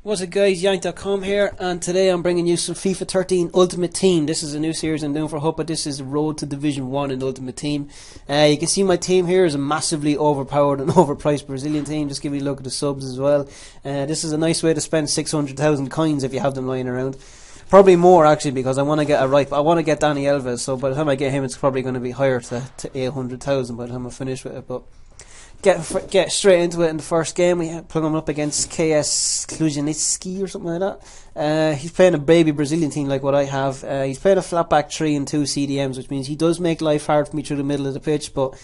What's up guys, Yank.com here, and today I'm bringing you some FIFA 13 Ultimate Team. This is a new series I'm doing for Hope, but this is the road to Division 1 in Ultimate Team. You can see my team here is a massively overpowered and overpriced Brazilian team. Just give me a look at the subs as well. This is a nice way to spend 600,000 coins if you have them lying around. Probably more actually, because I want to get a right. I want to get Danny Alves, so by the time I get him it's probably going to be higher to 800,000 by the time I finish with it. But get straight into it in the first game. We plug him up against KS Klujanitsky or something like that. He's playing a baby Brazilian team like what I have. He's playing a flat back 3 and 2 CDMs, which means he does make life hard for me through the middle of the pitch, but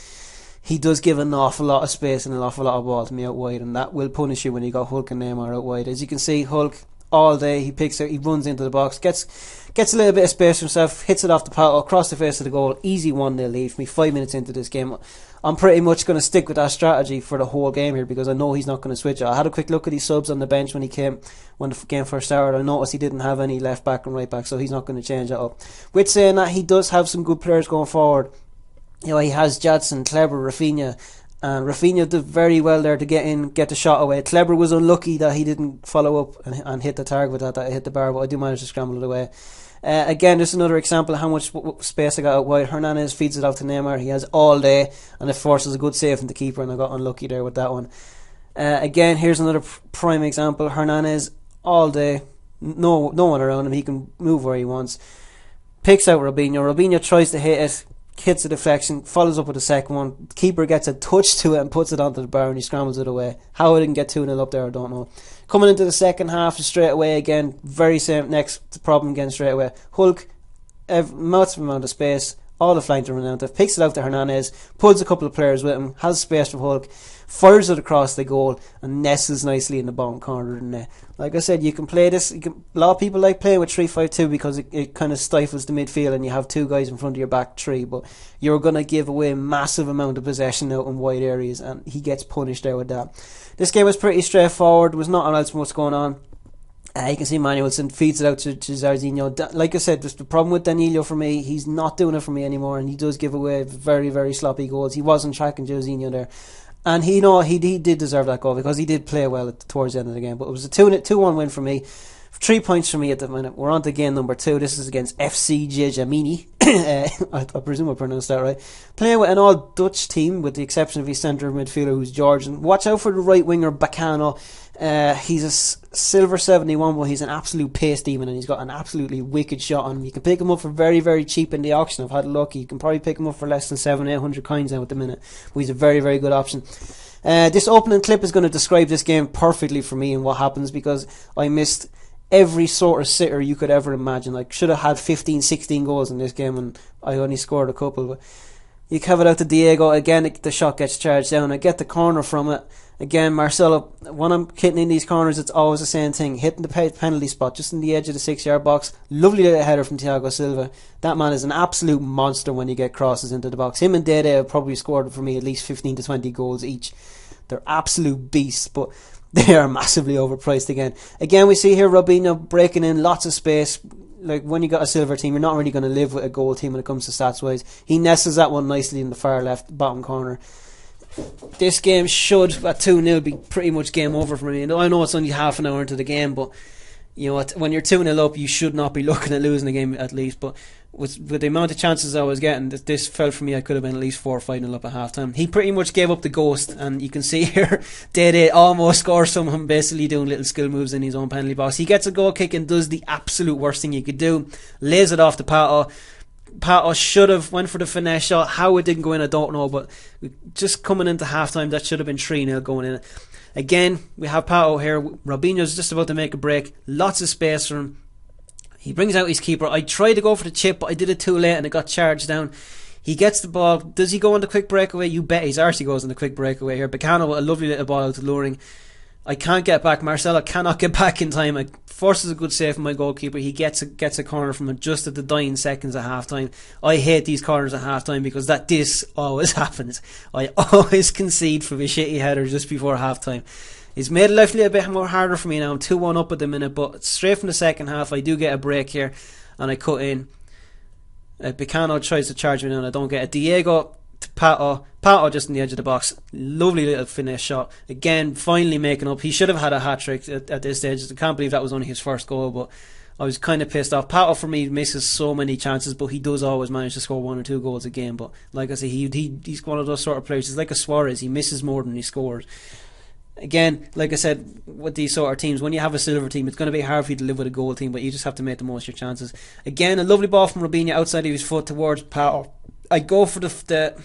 he does give an awful lot of space and an awful lot of ball to me out wide, and that will punish you when you got Hulk and Neymar out wide. As you can see, Hulk all day, he runs into the box, gets a little bit of space for himself, hits it off the paddle, across the face of the goal. Easy 1-0 lead for me 5 minutes into this game. I'm pretty much going to stick with that strategy for the whole game here, because I know he's not going to switch it. I had a quick look at his subs on the bench when the game first started. I noticed he didn't have any left back and right back, so he's not going to change that up. With saying that, he does have some good players going forward. You know, he has Jadson, Kleber, Rafinha, and Rafinha did very well there to get the shot away. Kleber was unlucky that he didn't follow up and hit the target with that hit the bar, but I do manage to scramble it away. Again, just another example of how much space I got out wide. Hernandez feeds it out to Neymar. He has all day, and it forces a good save from the keeper, and I got unlucky there with that one. Again, here's another prime example. Hernandez all day, no one around him. He can move where he wants. Picks out Robinho. Robinho tries to hit it, hits a deflection, follows up with a second one. The keeper gets a touch to it and puts it onto the bar, and he scrambles it away. How I didn't get 2-0 up there, I don't know. Coming into the second half, straight away again, very same next problem again straight away. Hulk, massive amount of space, all the flank to run out of, picks it out to Hernandez, pulls a couple of players with him, has space for Hulk, fires it across the goal, and nestles nicely in the bottom corner of the net. Like I said, you can play this. A lot of people like playing with 3-5-2 because it kind of stifles the midfield and you have two guys in front of your back three, but you're going to give away a massive amount of possession out in wide areas, and he gets punished there with that. This game was pretty straightforward. There was not else much going on. You can see Manuelson feeds it out to Jarzinho. Like I said, the problem with Danilo for me, he's not doing it for me anymore, and he does give away very, very sloppy goals. He wasn't tracking Jarzinho there. And he did deserve that goal because he did play well towards the end of the game. But it was a 2-1 win for me. 3 points for me at the minute. We're on to game number 2. This is against FC Djamini. I presume I pronounced that right. Playing with an all-Dutch team, with the exception of his centre midfielder, who's Georgian. Watch out for the right winger, Bacano. He's a silver 71, but he's an absolute pace demon, and he's got an absolutely wicked shot on him. You can pick him up for very, very cheap in the auction. I've had a look. You can probably pick him up for less than 700-800 coins now at the minute. But he's a very, very good option. This opening clip is going to describe this game perfectly for me and what happens, because I missed every sort of sitter you could ever imagine. Like, should have had 15-16 goals in this game, and I only scored a couple. But you have it out to Diego again. The shot gets charged down. I get the corner from it again. Marcelo, when I'm hitting in these corners, it's always the same thing, hitting the penalty spot just in the edge of the 6-yard box. Lovely little header from Thiago Silva. That man is an absolute monster when you get crosses into the box. Him and Dede have probably scored for me at least 15 to 20 goals each. They're absolute beasts, but they are massively overpriced again. Again, we see here Robinho breaking in lots of space. Like, when you got a silver team, you're not really going to live with a gold team when it comes to stats wise. He nestles that one nicely in the far left bottom corner. This game should, at 2-0, be pretty much game over for me. I know it's only half an hour into the game, but you know, when you're 2-0 up, you should not be looking at losing the game at least. But with the amount of chances I was getting, this felt for me I could have been at least 4 or 5-0 up at half time. He pretty much gave up the ghost, and you can see here Dede almost scores some of him, basically doing little skill moves in his own penalty box. He gets a goal kick and does the absolute worst thing you could do, lays it off to Pato. Pato should have went for the finesse shot. How it didn't go in, I don't know, but just coming into half time, that should have been 3-0 going in. Again, we have Pato here. Robinho's just about to make a break. Lots of space for him. He brings out his keeper. I tried to go for the chip, but I did it too late and it got charged down. He gets the ball. Does he go on the quick breakaway? You bet his arse he goes on the quick breakaway here. Bacano with a lovely little ball out to Luring. I can't get back. Marcelo cannot get back in time. It forces a good save from my goalkeeper. He gets a corner from it just at the dying seconds at half time. I hate these corners at half time because this always happens. I always concede for the shitty header just before half time. It's made life a little bit more harder for me now. I'm 2-1 up at the minute, but straight from the second half I do get a break here and I cut in. Bacano tries to charge me down. I don't get it. Diego Pato. Pato just in the edge of the box. Lovely little finesse shot. Again, finally making up. He should have had a hat-trick at this stage. I can't believe that was only his first goal, but I was kind of pissed off. Pato, for me, misses so many chances, but he does always manage to score 1 or 2 goals a game. But like I say, he's one of those sort of players. He's like a Suarez. He misses more than he scores. Again, like I said, with these sort of teams, when you have a silver team, it's going to be hard for you to live with a gold team, but you just have to make the most of your chances. Again, a lovely ball from Robinho outside of his foot towards Pato. I go for the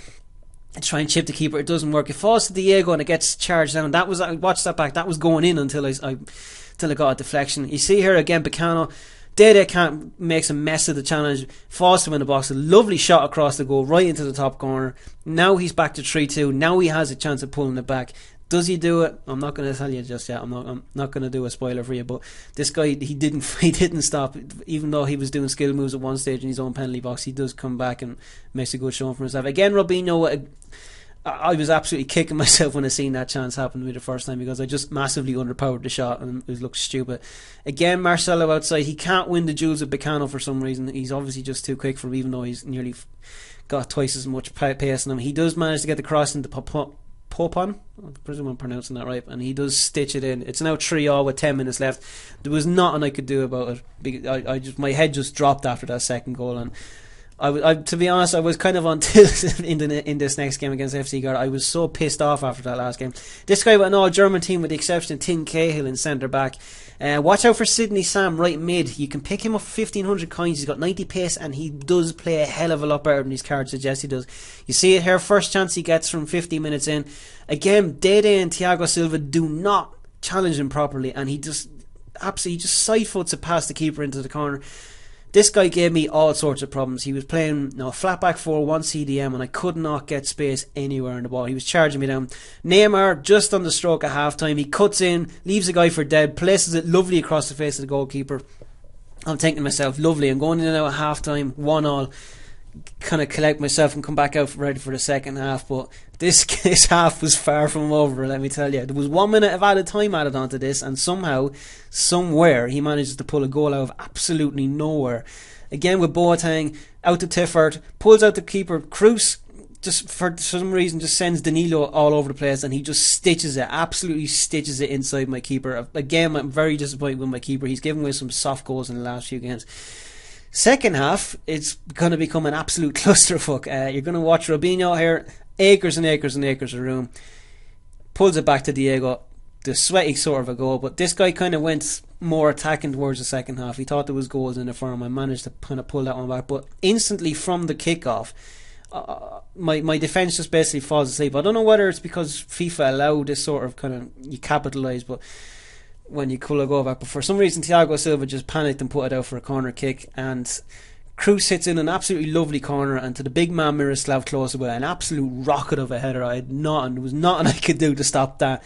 try and chip the keeper. It doesn't work. It falls to Diego and it gets charged down. I watched that back. That was going in until I got a deflection. You see here again, Bacano. Dede can't makes a mess of the challenge, falls to win the box. A lovely shot across the goal, right into the top corner. Now he's back to 3-2. Now he has a chance of pulling it back. Does he do it? I'm not going to tell you just yet. I'm not going to do a spoiler for you. But this guy, he didn't stop. Even though he was doing skill moves at one stage in his own penalty box, he does come back and makes a good showing for himself. Again, Robinho, I was absolutely kicking myself when I seen that chance happen to me the first time, because I just massively underpowered the shot and it looked stupid. Again, Marcelo outside. He can't win the duels with Bacano for some reason. He's obviously just too quick for him, even though he's nearly got twice as much pace in him. He does manage to get the cross into Popon, I presume I'm pronouncing that right, and he does stitch it in. It's now 3-3 with 10 minutes left. There was nothing I could do about it. My head just dropped after that second goal, and I to be honest, I was kind of on tilt in this next game against FC Guard. I was so pissed off after that last game. This guy with an all-German team with the exception of Tim Cahill in centre back. Watch out for Sidney Sam right mid. You can pick him up 1,500 coins. He's got 90 pace and he does play a hell of a lot better than these cards suggest he does. You see it here, first chance he gets from 50 minutes in. Again, Dede and Thiago Silva do not challenge him properly, and he just absolutely just side-foots it past the keeper into the corner. This guy gave me all sorts of problems. He was playing flat back 4, 1 CDM, and I could not get space anywhere in the ball. He was charging me down. Neymar, just on the stroke at half time, he cuts in, leaves the guy for dead, places it lovely across the face of the goalkeeper. I'm thinking to myself, lovely, I'm going in now at half time, 1-1, kind of collect myself and come back out ready for the second half. But this half was far from over, let me tell you. There was 1 minute of added time added onto this, and somehow, somewhere, he manages to pull a goal out of absolutely nowhere. Again with Boateng, out to Tiffert, pulls out the keeper. Cruz, just for some reason, just sends Danilo all over the place, and he just stitches it, absolutely stitches it inside my keeper. Again, I'm very disappointed with my keeper. He's given away some soft goals in the last few games. Second half, it's going to become an absolute clusterfuck. You're going to watch Robinho here, acres and acres and acres of room, pulls it back to Diego, the sweaty sort of a goal, but this guy kind of went more attacking towards the second half. He thought there was goals in it for him. I managed to kind of pull that one back, but instantly from the kickoff, my defence just basically falls asleep. I don't know whether it's because FIFA allow this sort of kind of, you capitalise, but when you pull a goal back, but for some reason Thiago Silva just panicked and put it out for a corner kick, and Cruz hits in an absolutely lovely corner, and to the big man Miroslav Klose with an absolute rocket of a header. There was nothing I could do to stop that.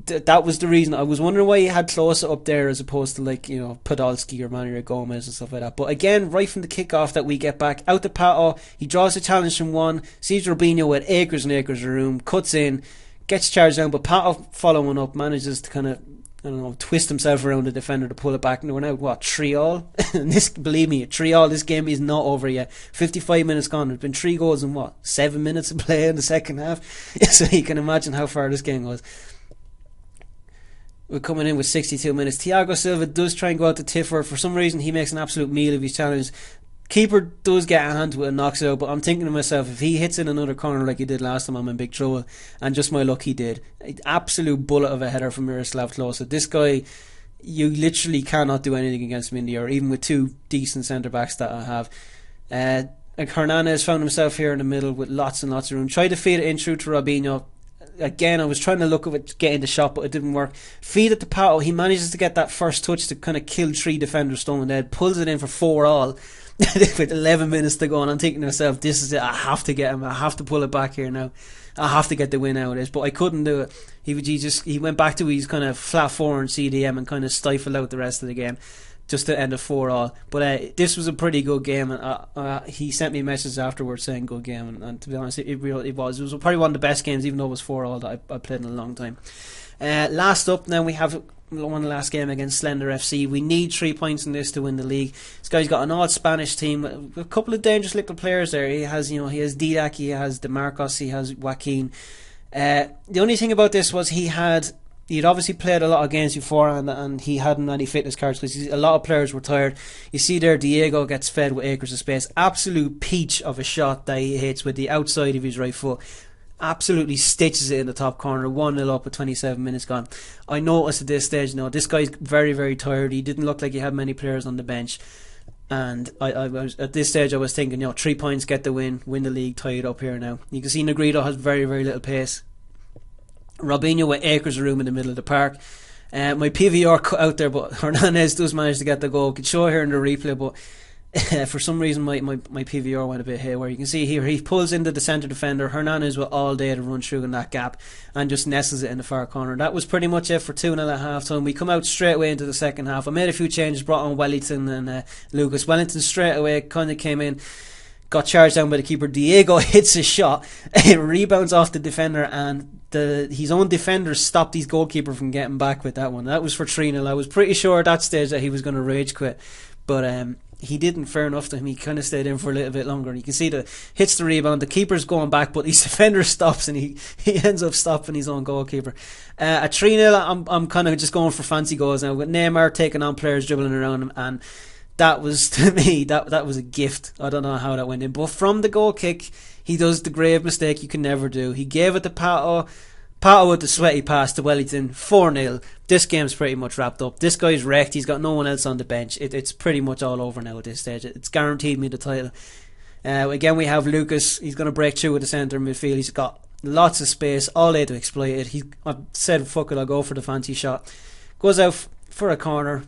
That was the reason. I was wondering why he had Klose up there as opposed to Podolski or Manuel Gomez and stuff like that. But again, right from the kickoff that we get back, out to Pato, he draws a challenge from one, sees Robinho with acres and acres of room, cuts in, gets charged down, but Pato following up manages to kind of, twist himself around the defender to pull it back. And we're now, 3-3? And this, believe me, 3-3, this game is not over yet. 55 minutes gone. There's been 3 goals in 7 minutes of play in the second half. So you can imagine how far this game goes. We're coming in with 62 minutes. Thiago Silva does try and go out to Tiffer. For some reason, he makes an absolute meal of his challenge. Keeper does get a hand to it and knocks it out, but I'm thinking to myself, if he hits in another corner like he did last time, I'm in big trouble. And just my luck, he did. An absolute bullet of a header from Miroslav Klose. This guy, you literally cannot do anything against him in the air, even with 2 decent centre backs that I have. Hernandez found himself here in the middle with lots and lots of room. Tried to feed it in through to Robinho. Again, I was trying to look at it, getting the shot, but it didn't work. Feed it to Pato. He manages to get that first touch to kind of kill 3 defenders stone dead. Pulls it in for 4-4 with 11 minutes to go, and I'm thinking to myself, this is it. I have to get him. I have to pull it back here now. I have to get the win out of this, but I couldn't do it. He went back to his kind of flat 4 and CDM and kind of stifled out the rest of the game, just to end a 4-4. But this was a pretty good game, and he sent me a message afterwards saying good game, and to be honest, it was probably one of the best games, even though it was 4-4 that I played in a long time. Last up, now we have won the last game against Slender FC. We need 3 points in this to win the league. This guy's got an all Spanish team, a couple of dangerous little players there. He has, he has Didac, he has DeMarcos, he has Joaquin. The only thing about this was he'd obviously played a lot of games before, and he hadn't any fitness cards because a lot of players were tired. You see there, Diego gets fed with acres of space. Absolute peach of a shot that he hits with the outside of his right foot. Absolutely stitches it in the top corner. 1-0 up with 27 minutes gone. I noticed at this stage, this guy's very, very tired. He didn't look like he had many players on the bench. And I was at this stage I was thinking, 3 points, get the win the league, tie it up here now. You can see Negredo has very, very little pace. Robinho with acres of room in the middle of the park. My PVR cut out there, but Hernandez does manage to get the goal. Could show here in the replay, but for some reason my PVR went a bit haywire. You can see here he pulls into the centre defender. Hernandez with all day to run through in that gap and just nestles it in the far corner. That was pretty much it for 2-0 at half time. We come out straight away into the second half. I made a few changes, brought on Wellington and Lucas. Wellington straight away kind of came in, got charged down by the keeper. Diego hits a shot, it rebounds off the defender, and his own defender stopped his goalkeeper from getting back with that one. That was for 3-0. I was pretty sure at that stage that he was going to rage quit, but he didn't. Fair enough to him. He kind of stayed in for a little bit longer. And you can see hits the rebound. The keeper's going back, but his defender stops, and he ends up stopping his own goalkeeper. At 3-0, I'm kind of just going for fancy goals now, with Neymar taking on players dribbling around him, and that was, to me, that was a gift. I don't know how that went in, but from the goal kick, he does the grave mistake you can never do. He gave it to Pato with the sweaty pass to Wellington. 4-0. This game's pretty much wrapped up. This guy's wrecked. He's got no one else on the bench. It's pretty much all over now at this stage. It's guaranteed me the title. Again, we have Lucas. He's going to break through with the centre midfield. He's got lots of space, all day to exploit it. I've said, fuck it, I'll go for the fancy shot. Goes out for a corner.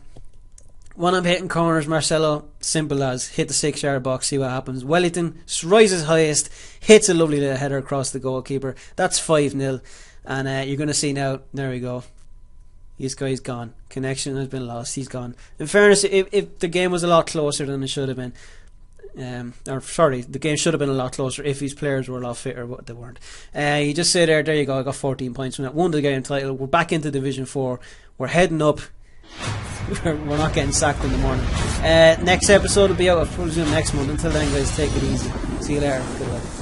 When I'm hitting corners, Marcelo, simple as hit the 6-yard box, see what happens. Wellington rises highest, hits a lovely little header across the goalkeeper. That's 5-0. And you're going to see now, there we go. This guy's gone. Connection has been lost. He's gone. In fairness, if the game was a lot closer than it should have been, the game should have been a lot closer if his players were a lot fitter, but they weren't. You just say there you go, I got 14 points from that. Won the game title. We're back into Division 4. We're heading up. We're not getting sacked in the morning. Next episode will be out, I'll presume, next month. Until then, guys, take it easy. See you later. Goodbye.